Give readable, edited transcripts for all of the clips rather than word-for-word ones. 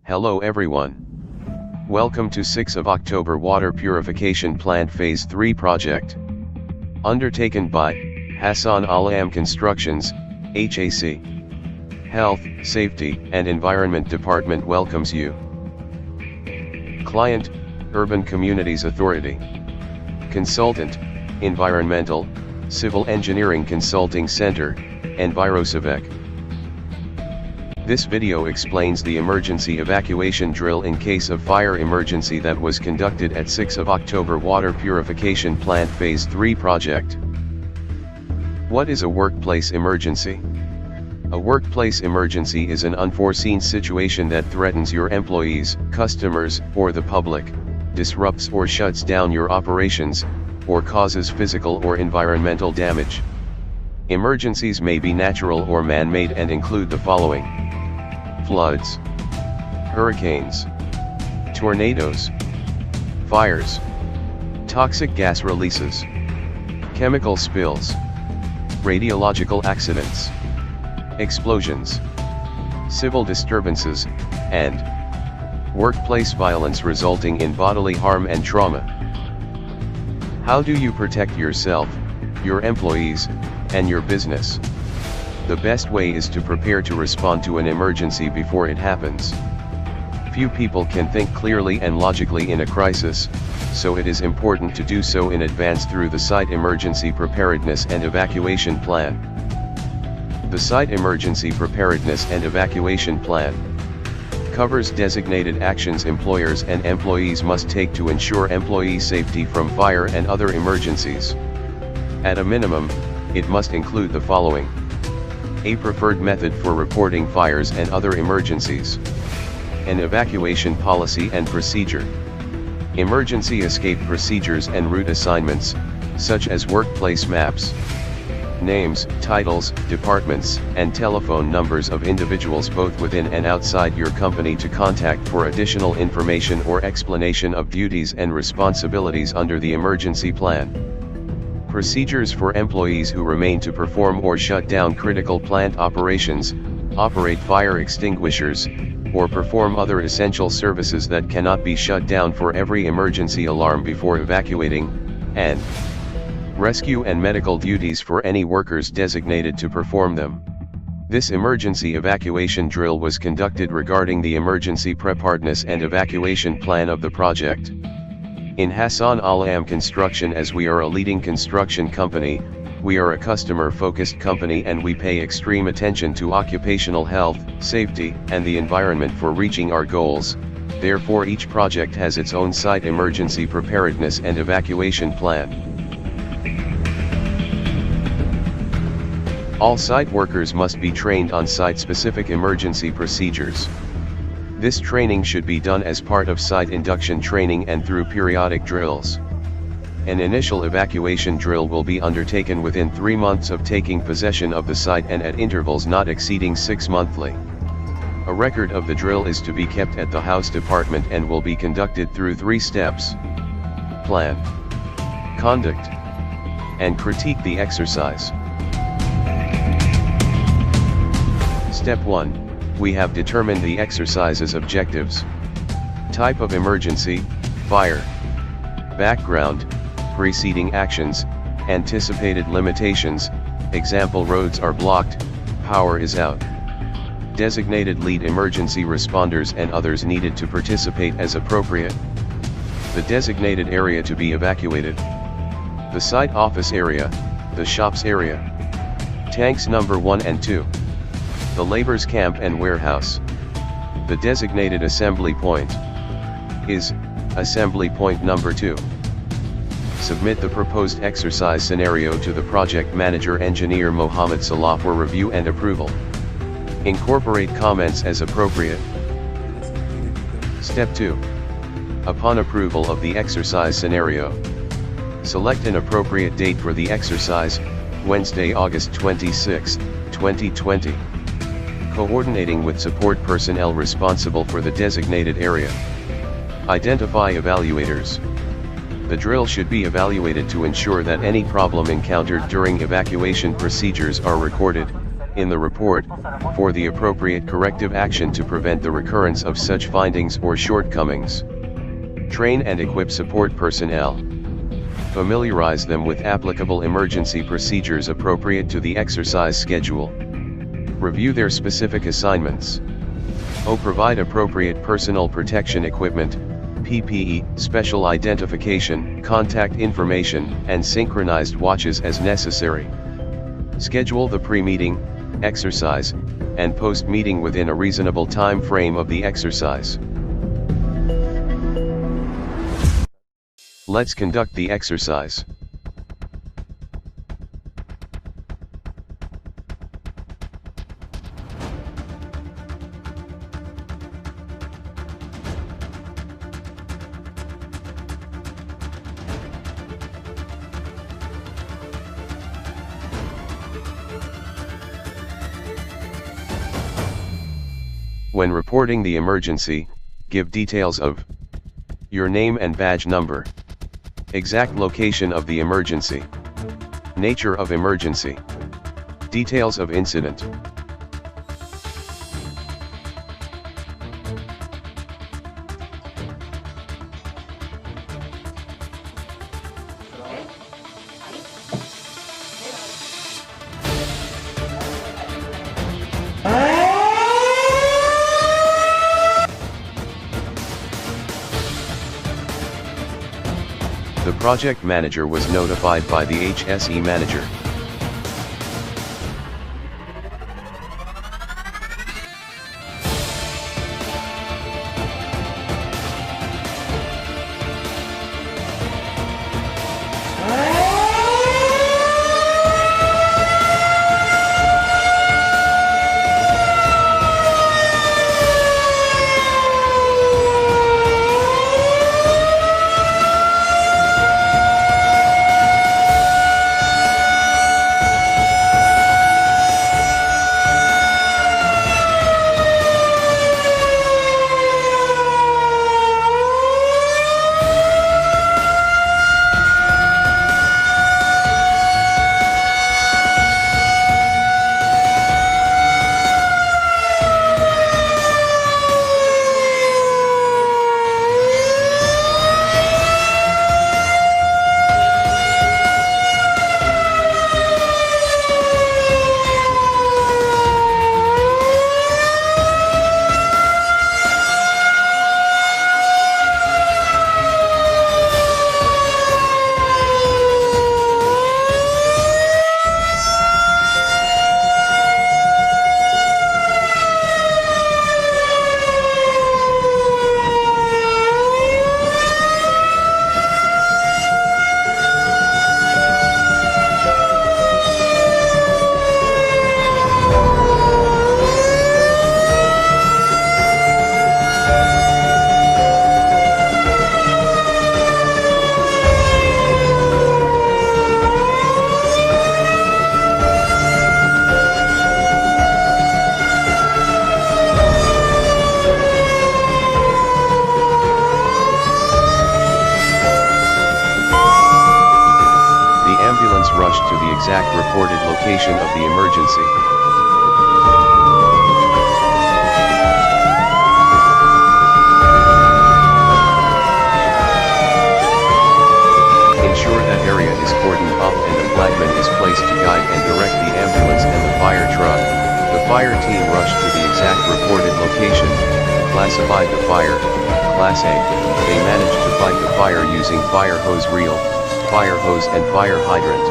Hello everyone. Welcome to 6 of October Water Purification Plant Phase 3 project. Undertaken by Hassan Al-Am Constructions, HAC. Health, Safety and Environment Department welcomes you. Client, Urban Communities Authority. Consultant, Environmental, Civil Engineering Consulting Center, EnviroCivec. This video explains the emergency evacuation drill in case of fire emergency that was conducted at 6 of October Water Purification Plant Phase 3 project. What is a workplace emergency? A workplace emergency is an unforeseen situation that threatens your employees, customers, or the public, disrupts or shuts down your operations, or causes physical or environmental damage. Emergencies may be natural or man-made and include the following: floods, hurricanes, tornadoes, fires, toxic gas releases, chemical spills, radiological accidents, explosions, civil disturbances, and workplace violence resulting in bodily harm and trauma. How do you protect yourself, your employees, and your business? The best way is to prepare to respond to an emergency before it happens. Few people can think clearly and logically in a crisis, so it is important to do so in advance through the Site Emergency Preparedness and Evacuation Plan. The Site Emergency Preparedness and Evacuation Plan covers designated actions employers and employees must take to ensure employee safety from fire and other emergencies. At a minimum, it must include the following: a preferred method for reporting fires and other emergencies, an evacuation policy and procedure, emergency escape procedures and route assignments, such as workplace maps, names, titles, departments, and telephone numbers of individuals both within and outside your company to contact for additional information or explanation of duties and responsibilities under the emergency plan. Procedures for employees who remain to perform or shut down critical plant operations, operate fire extinguishers, or perform other essential services that cannot be shut down for every emergency alarm before evacuating, and rescue and medical duties for any workers designated to perform them. This emergency evacuation drill was conducted regarding the emergency preparedness and evacuation plan of the project. In Hassan Al-Am Construction, as we are a leading construction company, we are a customer-focused company and we pay extreme attention to occupational health, safety, and the environment for reaching our goals. Therefore, each project has its own site emergency preparedness and evacuation plan. All site workers must be trained on site-specific emergency procedures. This training should be done as part of site induction training and through periodic drills. An initial evacuation drill will be undertaken within 3 months of taking possession of the site and at intervals not exceeding 6 monthly. A record of the drill is to be kept at the House Department and will be conducted through 3 steps: plan, conduct, and critique the exercise. Step 1. We have determined the exercise's objectives. Type of emergency: fire. Background: preceding actions, anticipated limitations, example roads are blocked, power is out. Designated lead emergency responders and others needed to participate as appropriate. The designated area to be evacuated: the site office area, the shops area, tanks number 1 and 2. The labor's camp and warehouse. The designated assembly point is assembly point number 2. Submit the proposed exercise scenario to the project manager engineer Mohammed Salah for review and approval. Incorporate comments as appropriate. Step 2. Upon approval of the exercise scenario, select an appropriate date for the exercise: Wednesday, August 26, 2020. Coordinating with support personnel responsible for the designated area. Identify evaluators. The drill should be evaluated to ensure that any problem encountered during evacuation procedures are recorded, in the report, for the appropriate corrective action to prevent the recurrence of such findings or shortcomings. Train and equip support personnel. Familiarize them with applicable emergency procedures appropriate to the exercise schedule. Review their specific assignments. Provide appropriate personal protection equipment, PPE, special identification, contact information, and synchronized watches as necessary. Schedule the pre-meeting, exercise, and post-meeting within a reasonable time frame of the exercise. Let's conduct the exercise. When reporting the emergency, give details of your name and badge number, exact location of the emergency, nature of emergency, details of incident. The project manager was notified by the HSE manager. Rushed to the exact reported location of the emergency. Ensure that area is cordoned off and a flagman is placed to guide and direct the ambulance and the fire truck. The fire team rushed to the exact reported location, classified the fire, Class A. They managed to fight the fire using fire hose reel, fire hose and fire hydrant.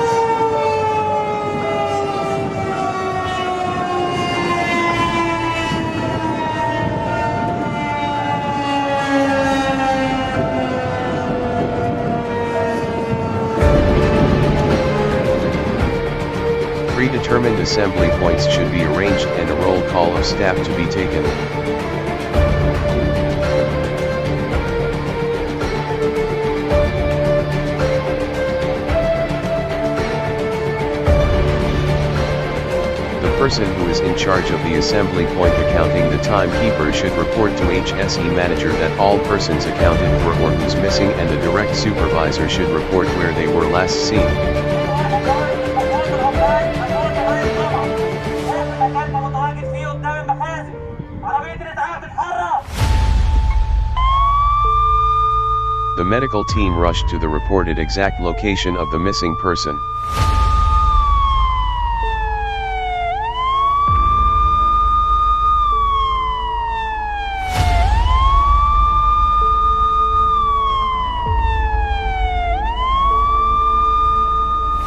Predetermined assembly points should be arranged and a roll call of staff to be taken. The person who is in charge of the assembly point accounting, the timekeeper, should report to HSE manager that all persons accounted for or who's missing, and the direct supervisor should report where they were last seen. The medical team rushed to the reported exact location of the missing person.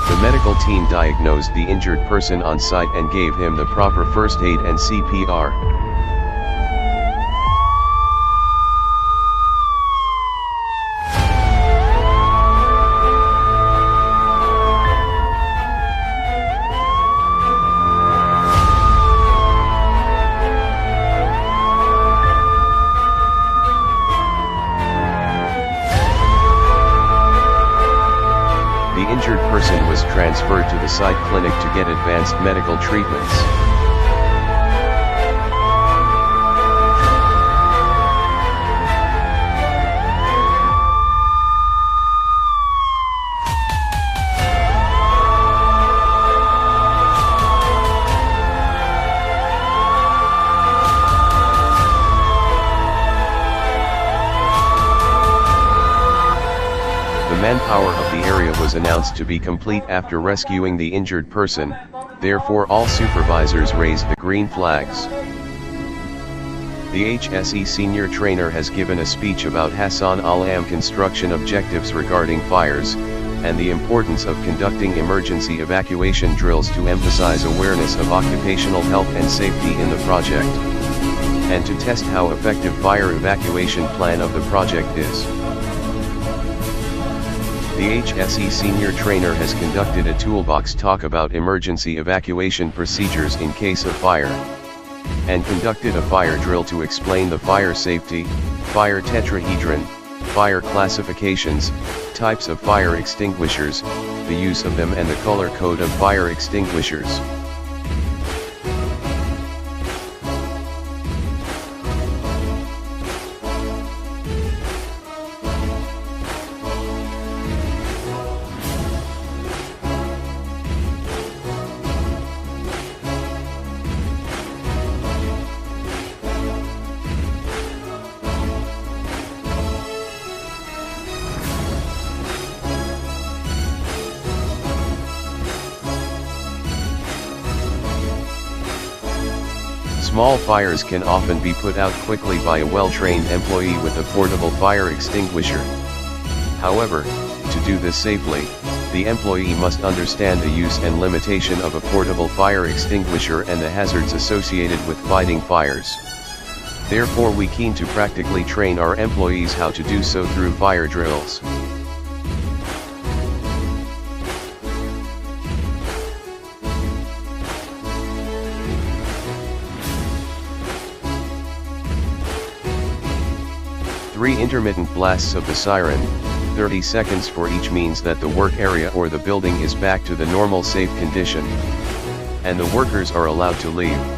The medical team diagnosed the injured person on site and gave him the proper first aid and CPR. The injured person was transferred to the site clinic to get advanced medical treatments. The manpower of the area was announced to be complete after rescuing the injured person, therefore all supervisors raised the green flags. The HSE senior trainer has given a speech about Hassan Al-Am construction objectives regarding fires, and the importance of conducting emergency evacuation drills to emphasize awareness of occupational health and safety in the project, and to test how effective fire evacuation plan of the project is. The HSE senior trainer has conducted a toolbox talk about emergency evacuation procedures in case of fire, and conducted a fire drill to explain the fire safety, fire tetrahedron, fire classifications, types of fire extinguishers, the use of them and the color code of fire extinguishers. Small fires can often be put out quickly by a well-trained employee with a portable fire extinguisher. However, to do this safely, the employee must understand the use and limitation of a portable fire extinguisher and the hazards associated with fighting fires. Therefore, we keen to practically train our employees how to do so through fire drills. Three intermittent blasts of the siren, 30 seconds for each, means that the work area or the building is back to the normal safe condition, and the workers are allowed to leave.